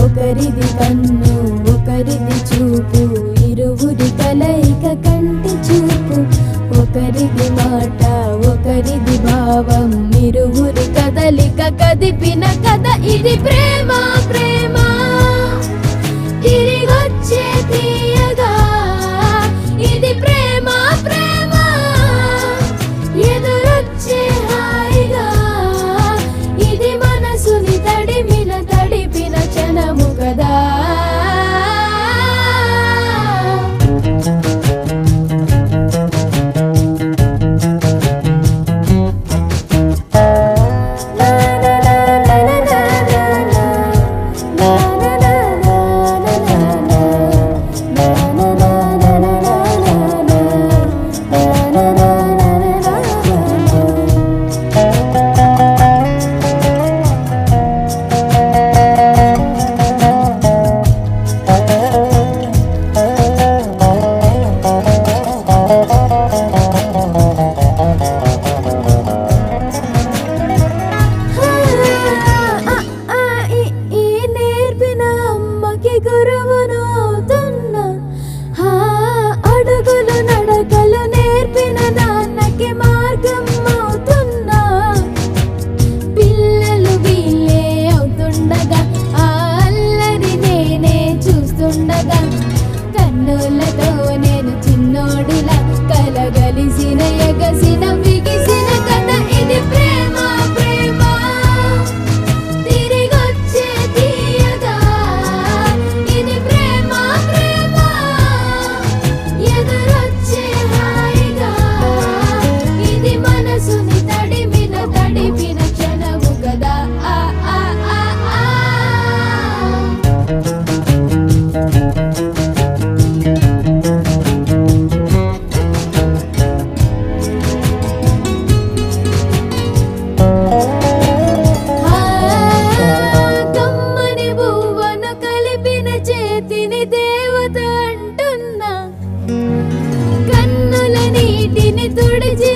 ఒకరిది కన్ను ఒకరిది చూపు, ఇరువురి కలయిక కంటి చూపు. ఒకరిది మాట ఒకరిది భావం, ఇరువురి కదలిక కదిపిన కథ ఇది ప్రేమ. ప్రేమ తిరిగొచ్చే తీయగా ఇది ప్రేమ. ప్రేమ ఎదురొచ్చే హాయిగా ఇది మనసుని తడిపిన క్షణము కదా. గురువునవుతున్నా అడుగులు నడకలు నేర్పిన నాన్నకి మార్గం అవుతున్నా. పిల్లలు వీళ్ళే అవుతుండగా ఆ అల్లరి నేనే చూస్తుండగా, కన్నులతో నేను చిన్నోడిలా కలగలిసిన ఎగసిన బిగిసిన కథ ఇది ప్రేమ. ప్రేమ తిరిగొచ్చే తీయగా ఇది ప్రేమ. ప్రేమ ఎదురొచ్చే హాయిగా ఇది మనసుని తడిపిన క్షణము కదా. ఆ ఆ ఆ ఆ కమ్మని బువ్వను కలిపిన చేతిని దేవత అంటున్నా, కన్నుల నీటిని తుడిచి